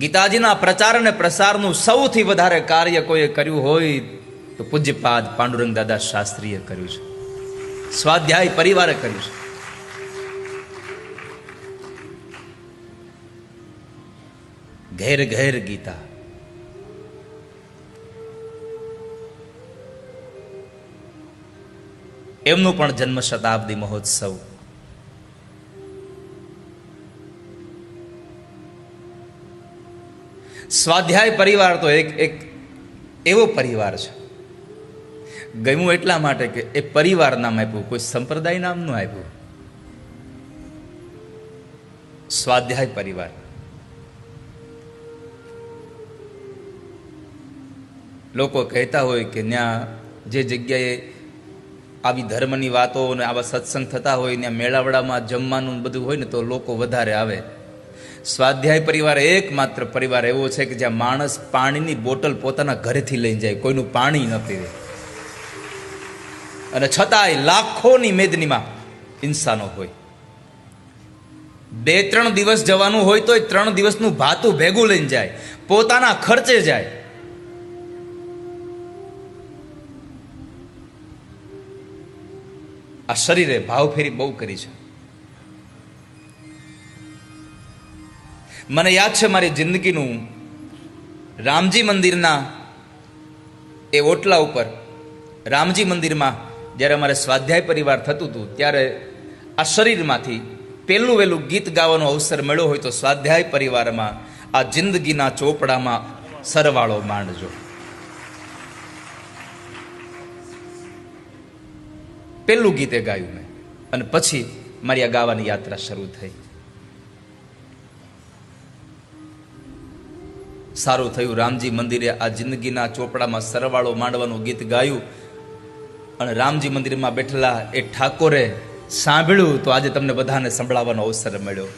ગીતાજીના પ્રચાર અને પ્રસારનું સૌથી વધારે કાર્ય કોઈએ કર્યું હોય તો પૂજ્યપાદ પાંડુરંગ દાદા શાસ્ત્રીએ કર્યું છે, સ્વાધ્યાય પરિવારે કર્યું છે. ઘેર ઘેર ગીતા. એમનું પણ જન્મ શતાબ્દી મહોત્સવ. સ્વાધ્યાય પરિવાર તો એક એવો પરિવાર છે, ગમ્યું એટલા માટે કે એ પરિવાર નામ આપ્યું, કોઈ સંપ્રદાય નામ નું આપ્યું. સ્વાધ્યાય પરિવાર. લોકો કહેતા હોય કે ત્યાં જે જગ્યાએ આવી ધર્મની વાતો અને આવા સત્સંગ થતા હોય ત્યાં મેળાવડામાં જમવાનું બધું હોય ને તો લોકો વધારે આવે. સ્વાધ્યાય પરિવાર એકમાત્ર પરિવાર એવો છે કે જ્યાં માણસ પાણીની બોટલ પોતાના ઘરેથી લઈને જાય, કોઈનું પાણી ન પીવે, અને છતાંય લાખોની મેદનીમાં ઇન્સાનો હોય. 2-3 દિવસ જવાનું હોય તો 3 દિવસનું ભાતું ભેગું લઈને જાય, પોતાના ખર્ચે જાય. આ શરીરે ભાવફેરી બહુ કરી છે. મને યાદ છે મારી જિંદગીનું, રામજી મંદિરના એ ઓટલા ઉપર, રામજી મંદિરમાં જ્યારે અમારે સ્વાધ્યાય પરિવાર થતું હતું ત્યારે આ શરીરમાંથી પહેલું વહેલું ગીત ગાવાનો અવસર મળ્યો હોય તો સ્વાધ્યાય પરિવારમાં આ જિંદગીના ચોપડામાં સરવાળો માંડજો. પહેલું ગીતે ગાયું મેં, અને પછી મારી આ ગાવાની યાત્રા શરૂ થઈ. સારું થયું રામજી મંદિરે આ જિંદગીના ચોપડામાં સરવાળો માંડવાનું ગીત ગાયું, અને રામજી મંદિરમાં બેઠેલા એ ઠાકોરે સાંભળ્યું તો આજે તમને બધાને સંભળાવવાનો અવસર મળ્યો.